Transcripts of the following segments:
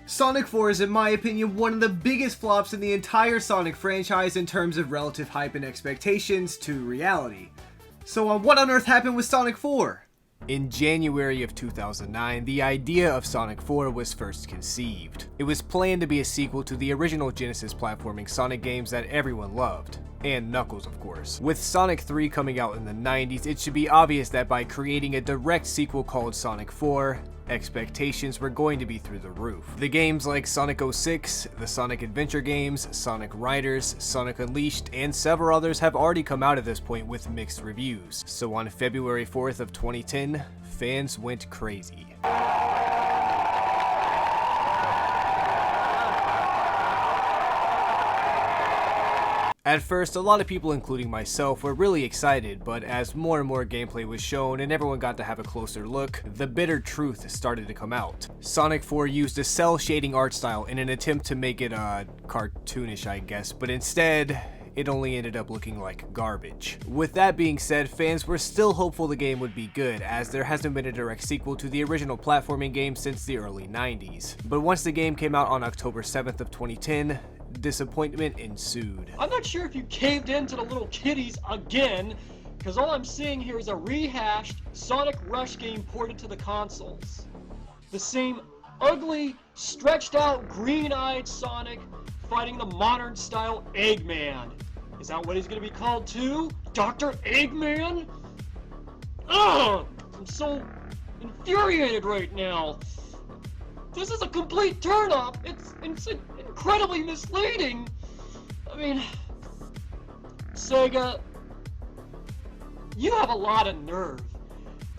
Sonic 4 is, in my opinion, one of the biggest flops in the entire Sonic franchise in terms of relative hype and expectations to reality. So what on earth happened with Sonic 4? In January of 2009, the idea of Sonic 4 was first conceived. It was planned to be a sequel to the original Genesis platforming Sonic games that everyone loved. And Knuckles, of course. With Sonic 3 coming out in the 90s, it should be obvious that by creating a direct sequel called Sonic 4, expectations were going to be through the roof. The games like Sonic 06, the Sonic Adventure games, Sonic Riders, Sonic Unleashed, and several others have already come out at this point with mixed reviews. So on February 4th of 2010, fans went crazy. At first, a lot of people, including myself, were really excited, but as more and more gameplay was shown and everyone got to have a closer look, the bitter truth started to come out. Sonic 4 used a cell shading art style in an attempt to make it, cartoonish, I guess, but instead, it only ended up looking like garbage. With that being said, fans were still hopeful the game would be good, as there hasn't been a direct sequel to the original platforming game since the early 90s. But once the game came out on October 7th of 2010, disappointment ensued. I'm not sure if you caved in to the little kiddies again, because all I'm seeing here is a rehashed Sonic Rush game ported to the consoles. The same ugly, stretched out, green-eyed Sonic fighting the modern-style Eggman. Is that what he's going to be called too? Dr. Eggman? Ugh! I'm so infuriated right now. This is a complete turn-off. It's incredibly misleading. I mean, Sega, you have a lot of nerve.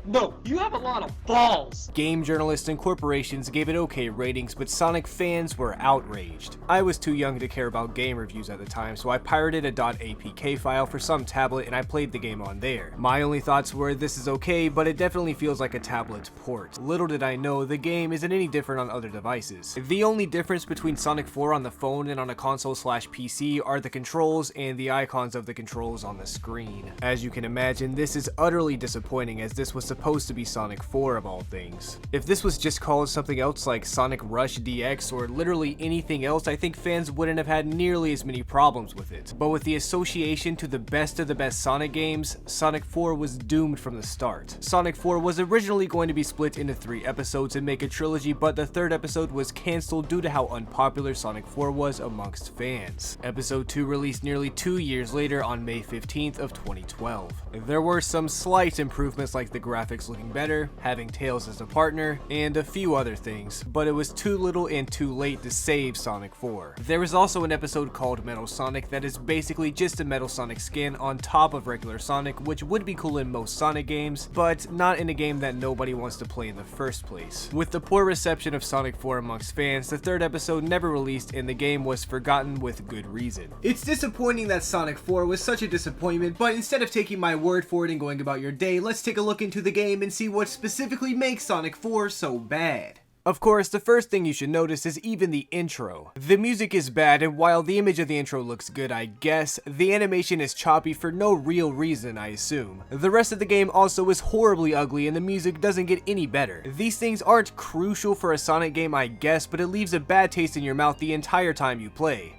No, you have a lot of balls. Game journalists and corporations gave it okay ratings, but Sonic fans were outraged. I was too young to care about game reviews at the time, so I pirated a .apk file for some tablet and I played the game on there. My only thoughts were, this is okay, but it definitely feels like a tablet port. Little did I know, the game isn't any different on other devices. The only difference between Sonic 4 on the phone and on a console/PC are the controls and the icons of the controls on the screen. As you can imagine, this is utterly disappointing, as this was supposed to be Sonic 4 of all things. If this was just called something else like Sonic Rush DX or literally anything else, I think fans wouldn't have had nearly as many problems with it. But with the association to the best of the best Sonic games, Sonic 4 was doomed from the start. Sonic 4 was originally going to be split into 3 episodes and make a trilogy, but the 3rd episode was cancelled due to how unpopular Sonic 4 was amongst fans. Episode 2 released nearly 2 years later on May 15th of 2012. There were some slight improvements like the graphics looking better, having Tails as a partner, and a few other things, but it was too little and too late to save Sonic 4. There was also an episode called Metal Sonic that is basically just a Metal Sonic skin on top of regular Sonic, which would be cool in most Sonic games, but not in a game that nobody wants to play in the first place. With the poor reception of Sonic 4 amongst fans, the 3rd episode never released and the game was forgotten with good reason. It's disappointing that Sonic 4 was such a disappointment, but instead of taking my word for it and going about your day, let's take a look into the game and see what specifically makes Sonic 4 so bad. Of course, the first thing you should notice is even the intro. The music is bad, and while the image of the intro looks good, I guess, the animation is choppy for no real reason, I assume. The rest of the game also is horribly ugly, and the music doesn't get any better. These things aren't crucial for a Sonic game, I guess, but it leaves a bad taste in your mouth the entire time you play.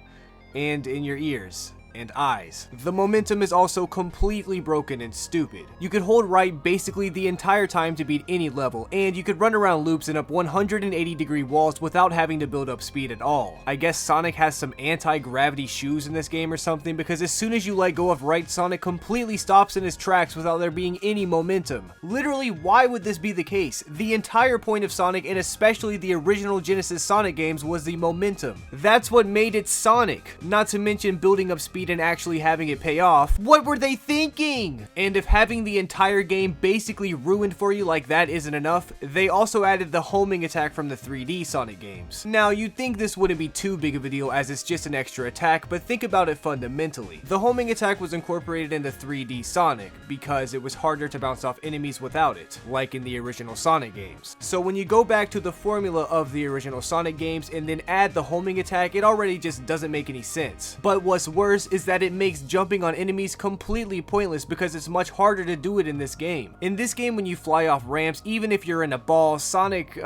And in your ears. And eyes. The momentum is also completely broken and stupid. You could hold right basically the entire time to beat any level, and you could run around loops and up 180-degree walls without having to build up speed at all. I guess Sonic has some anti-gravity shoes in this game or something, because as soon as you let go of right, Sonic completely stops in his tracks without there being any momentum. Literally, why would this be the case? The entire point of Sonic, and especially the original Genesis Sonic games, was the momentum. That's what made it Sonic. Not to mention building up speed and actually having it pay off. What were they thinking? And if having the entire game basically ruined for you like that isn't enough, they also added the homing attack from the 3D Sonic games. Now, you'd think this wouldn't be too big of a deal as it's just an extra attack, but think about it fundamentally. The homing attack was incorporated into 3D Sonic because it was harder to bounce off enemies without it, like in the original Sonic games. So when you go back to the formula of the original Sonic games and then add the homing attack, it already just doesn't make any sense. But what's worse is that it makes jumping on enemies completely pointless because it's much harder to do it in this game. In this game, when you fly off ramps, even if you're in a ball, Sonic,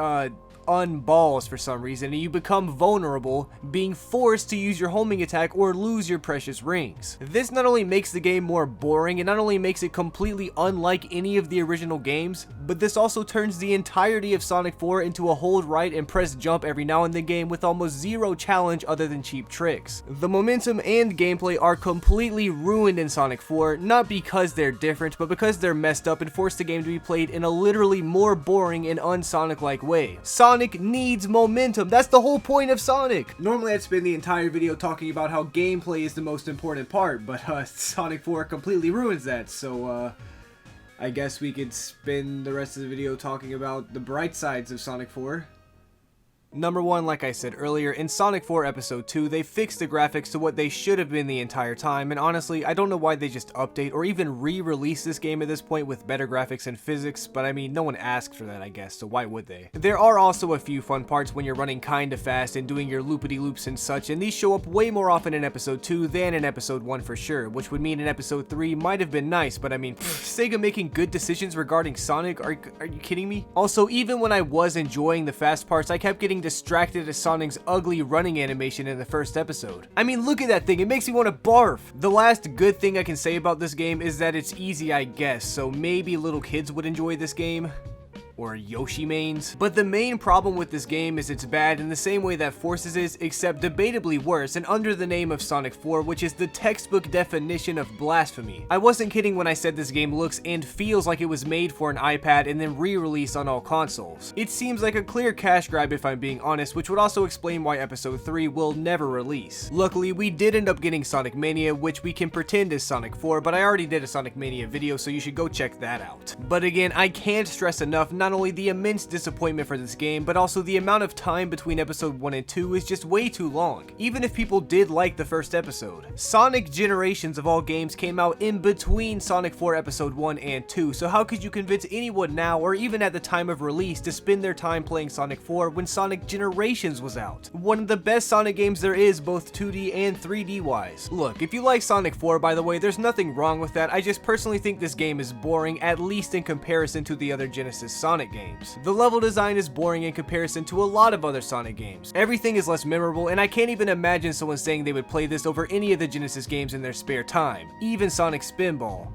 unballs for some reason, and you become vulnerable, being forced to use your homing attack or lose your precious rings. This not only makes the game more boring, and not only makes it completely unlike any of the original games, but this also turns the entirety of Sonic 4 into a hold right and press jump every now and then game with almost zero challenge other than cheap tricks. The momentum and gameplay are completely ruined in Sonic 4, not because they're different, but because they're messed up and force the game to be played in a literally more boring and un-Sonic-like way. Sonic needs momentum. That's the whole point of Sonic. Normally I'd spend the entire video talking about how gameplay is the most important part, but Sonic 4 completely ruins that, so I guess we could spend the rest of the video talking about the bright sides of Sonic 4. Number 1, like I said earlier, in Sonic 4 Episode 2, they fixed the graphics to what they should have been the entire time, and honestly, I don't know why they just update or even re-release this game at this point with better graphics and physics, but I mean, no one asked for that, I guess, so why would they? There are also a few fun parts when you're running kinda fast and doing your loopity-loops and such, and these show up way more often in Episode 2 than in Episode 1 for sure, which would mean in Episode 3 might have been nice, but I mean, Sega making good decisions regarding Sonic? Are you kidding me? Also, even when I was enjoying the fast parts, I kept getting distracted at Sonic's ugly running animation in the first episode. I mean, look at that thing, it makes me want to barf! The last good thing I can say about this game is that it's easy, I guess, so maybe little kids would enjoy this game. Or Yoshi mains. But the main problem with this game is it's bad in the same way that Forces is, except debatably worse, and under the name of Sonic 4, which is the textbook definition of blasphemy. I wasn't kidding when I said this game looks and feels like it was made for an iPad and then re-released on all consoles. It seems like a clear cash grab if I'm being honest, which would also explain why Episode 3 will never release. Luckily, we did end up getting Sonic Mania, which we can pretend is Sonic 4, but I already did a Sonic Mania video, so you should go check that out. But again, I can't stress enough, not only the immense disappointment for this game, but also the amount of time between Episode 1 and 2 is just way too long, even if people did like the first episode. Sonic Generations of all games came out in between Sonic 4 Episode 1 and 2, so how could you convince anyone now, or even at the time of release, to spend their time playing Sonic 4 when Sonic Generations was out? One of the best Sonic games there is, both 2D and 3D wise. Look, if you like Sonic 4, by the way, there's nothing wrong with that. I just personally think this game is boring, at least in comparison to the other Genesis Sonic games. The level design is boring in comparison to a lot of other Sonic games. Everything is less memorable, and I can't even imagine someone saying they would play this over any of the Genesis games in their spare time. Even Sonic Spinball.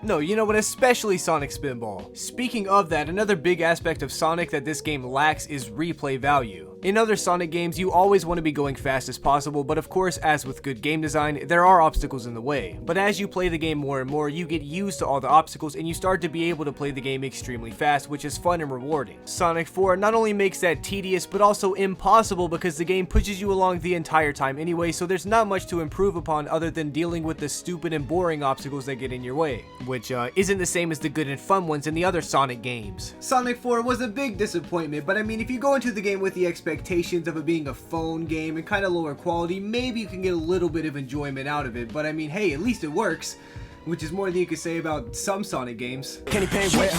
No, you know what, especially Sonic Spinball. Speaking of that, another big aspect of Sonic that this game lacks is replay value. In other Sonic games, you always want to be going fast as possible, but of course, as with good game design, there are obstacles in the way. But as you play the game more and more, you get used to all the obstacles and you start to be able to play the game extremely fast, which is fun and rewarding. Sonic 4 not only makes that tedious, but also impossible because the game pushes you along the entire time anyway, so there's not much to improve upon other than dealing with the stupid and boring obstacles that get in your way, which isn't the same as the good and fun ones in the other Sonic games. Sonic 4 was a big disappointment, but I mean, if you go into the game with the expectations of it being a phone game and kind of lower quality, maybe you can get a little bit of enjoyment out of it, but I mean, hey, at least it works, which is more than you could say about some Sonic games. Candy paint wet,